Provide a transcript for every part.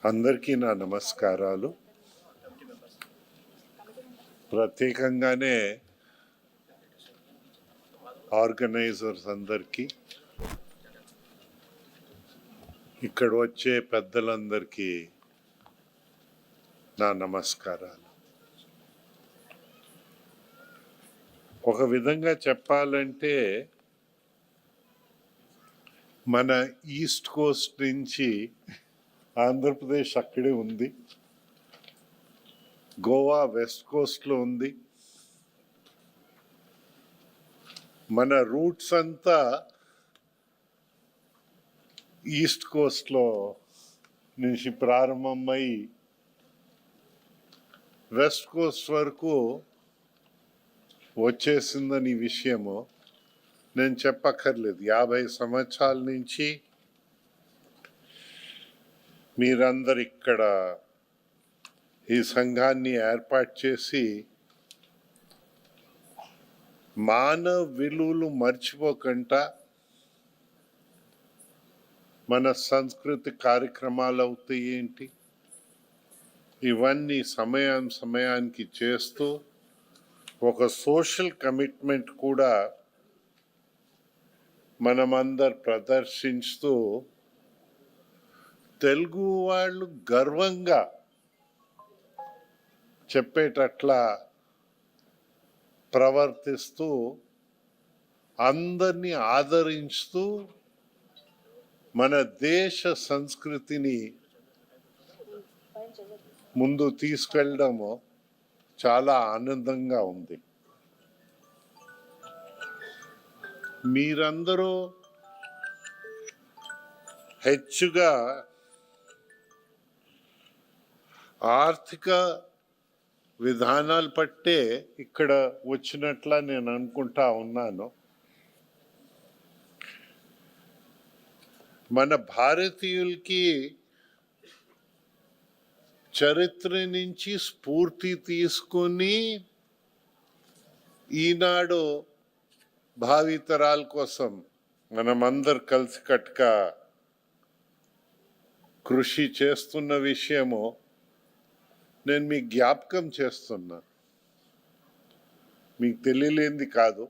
అందరికీ నా నమస్కారాలు. ప్రత్యేకంగానే ఆర్గనైజర్స్ అందరికీ, ఇక్కడ వచ్చే పెద్దలందరికీ నా నమస్కారాలు. ఒక విధంగా చెప్పాలంటే మన ఈస్ట్ కోస్ట్ నుంచి ఆంధ్రప్రదేశ్ అక్కడే ఉంది, గోవా వెస్ట్ కోస్ట్లో ఉంది. మన రూట్స్ అంతా ఈస్ట్ కోస్ట్లో నుంచి ప్రారంభమై వెస్ట్ కోస్ట్ వరకు వచ్చేసిందని విషయము నేను చెప్పక్కర్లేదు. 50 సంవత్సరాల నుంచి మీరందరు ఇక్కడ ఈ సంఘాన్ని ఏర్పాటు చేసి మానవ విలువలు మర్చిపోకుండా మన సంస్కృతి కార్యక్రమాలు అవుతాయి ఏంటి, ఇవన్నీ సమయానికి చేస్తూ ఒక సోషల్ కమిట్మెంట్ కూడా మనమందరు ప్రదర్శిస్తూ తెలుగు వాళ్ళు గర్వంగా చెప్పేటట్లా ప్రవర్తిస్తూ అందరినీ ఆదరిస్తూ మన దేశ సంస్కృతిని ముందు తీసుకెళ్ళడము చాలా ఆనందంగా ఉంది. మీరందరూ హెచ్చుగా ఆర్థిక విధానాలు పట్టే ఇక్కడ వచ్చినట్లా నేను అనుకుంటా ఉన్నాను. మన భారతీయులకి చరిత్ర నుంచి స్ఫూర్తి తీసుకుని ఈనాడు భావితరాల కోసం మనమందరు కలిసికట్టుగా కృషి చేస్తున్న విషయము నేను మీకు జ్ఞాపకం చేస్తున్నా. మీకు తెలియలేంది కాదు,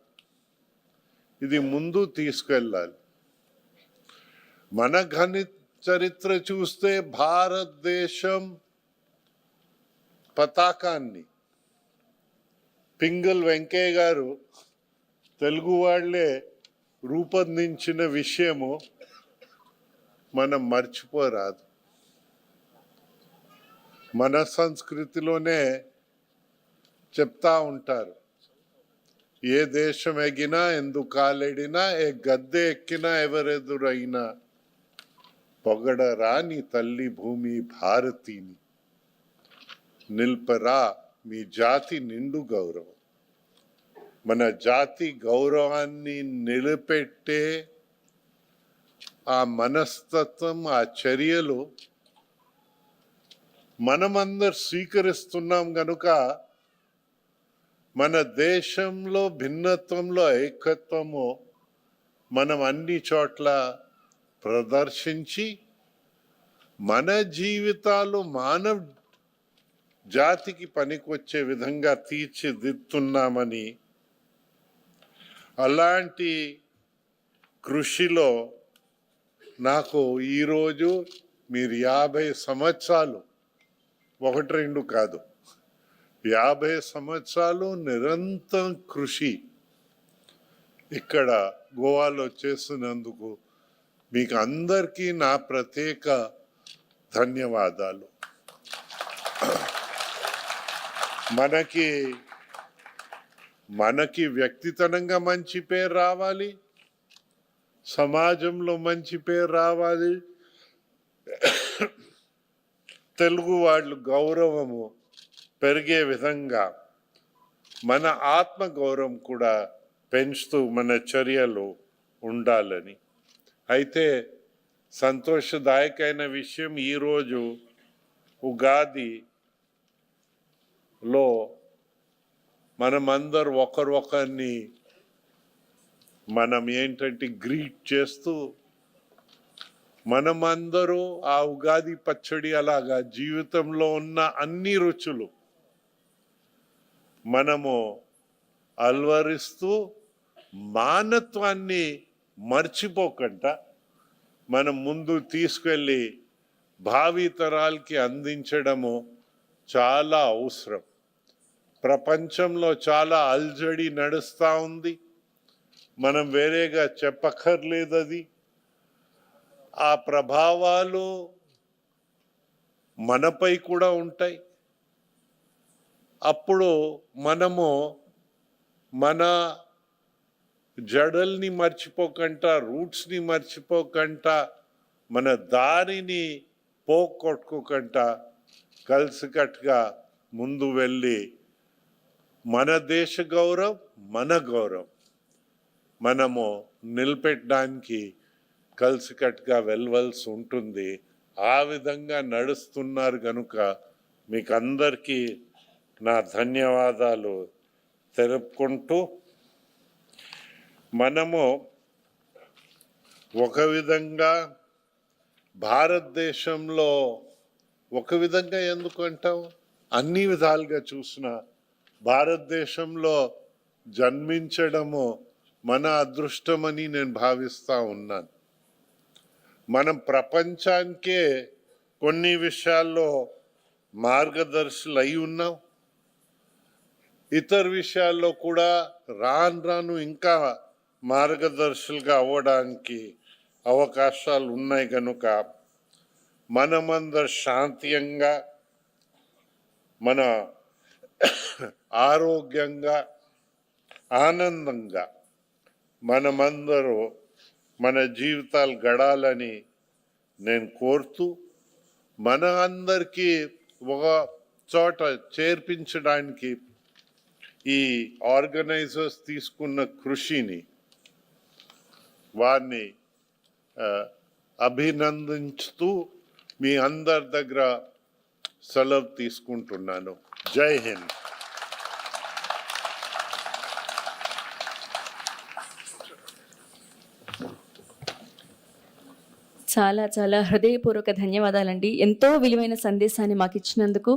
ఇది ముందు తీసుకెళ్ళాలి. మన ఘన చరిత్ర చూస్తే భారతదేశం పతాకాన్ని పింగళి వెంకయ్య గారు తెలుగు వాళ్ళే రూపొందించిన విషయము మనం మర్చిపోరాదు. మన సంస్కృతిలోనే చెప్తా ఉంటారు, ఏ దేశం ఎగినా ఎందుకు కాలెడినా, ఏ గద్దె ఎక్కినా ఎవరెదురైనా పొగడరా నీ తల్లి భూమి భారతిని, నిల్పరా మీ జాతి నిండు గౌరవం. మన జాతి గౌరవాన్ని నిలబెట్టే ఆ మనస్తత్వం, ఆ చర్యలు మనమందరు స్వీకరిస్తున్నాం గనుక మన దేశంలో భిన్నత్వంలో ఏకత్వము మనం అన్ని చోట్ల ప్రదర్శించి మన జీవితాలు మానవ జాతికి పనికొచ్చే విధంగా తీర్చిదిద్దుతున్నామని, అలాంటి కృషిలో నాకు ఈరోజు మీరు 50 సంవత్సరాలు, 1-2 కాదు, 50 సంవత్సరాలు నిరంతరం కృషి ఇక్కడ గోవాలో చేస్తున్నందుకు మీకు అందరికీ నా ప్రత్యేక ధన్యవాదాలు. మనకి వ్యక్తిగతంగా మంచి పేరు రావాలి, సమాజంలో మంచి పేరు రావాలి, తెలుగు వాళ్ళు గౌరవము పెరిగే విధంగా మన ఆత్మ గౌరవం కూడా పెంచుతూ మన చర్యలు ఉండాలని. అయితే సంతోషదాయకమైన విషయం, ఈరోజు ఉగాదిలో మనమందరూ ఒకరిని మనం ఏంటంటే గ్రీట్ చేస్తూ మనమందరూ ఆ ఉగాది పచ్చడి అలాగా జీవితంలో ఉన్న అన్ని రుచులు మనము అల్వరిస్తూ మానత్వాన్ని మర్చిపోకుండా మనం ముందు తీసుకెళ్ళి భావి తరాలకి అందించడము చాలా అవసరం. ప్రపంచంలో చాలా అల్జడి నడుస్తూ ఉంది, మనం వేరేగా చెప్పక్కర్లేదు. అది ఆ ప్రభావాలు మనపై కూడా ఉంటాయి. అప్పుడు మనము మన జడల్ని మర్చిపోకుండా, రూట్స్ని మర్చిపోకుండా, మన దారిని పోగొట్టుకోకుండా కలిసికట్టుగా ముందు వెళ్ళి మన దేశ గౌరవం, మన గౌరవం మనము నిలబెట్టడానికి కలిసికట్టుగా వెళ్ళవలసి ఉంటుంది. ఆ విధంగా నడుస్తున్నారు కనుక మీకు అందరికీ నా ధన్యవాదాలు తెలుపుకుంటూ, మనము ఒక విధంగా భారతదేశంలో ఒక విధంగా ఎందుకు అంటాం, అన్ని విధాలుగా చూసిన భారతదేశంలో జన్మించడము మన అదృష్టమని నేను భావిస్తూ ఉన్నాను. మనం ప్రపంచానికే కొన్ని విషయాల్లో మార్గదర్శులు అయి ఉన్నాం. ఇతర విషయాల్లో కూడా రాను ఇంకా మార్గదర్శులుగా అవ్వడానికి అవకాశాలు ఉన్నాయి కనుక మనమందరం శాంతియంగా, మన ఆరోగ్యంగా, ఆనందంగా మనమందరూ మన జీవితాలు గడాలని నేను కోరుతూ, మన అందరికీ ఒక చోట చేర్పించడానికి ఈ ఆర్గనైజర్స్ తీసుకున్న కృషిని వారిని అభినందించుతూ మీ అందరి దగ్గర సెలవు తీసుకుంటున్నాను. జై హింద్. చాలా చాలా హృదయపూర్వక ధన్యవాదాలండి. ఎంతో విలువైన సందేశాన్ని మాకు ఇచ్చినందుకు.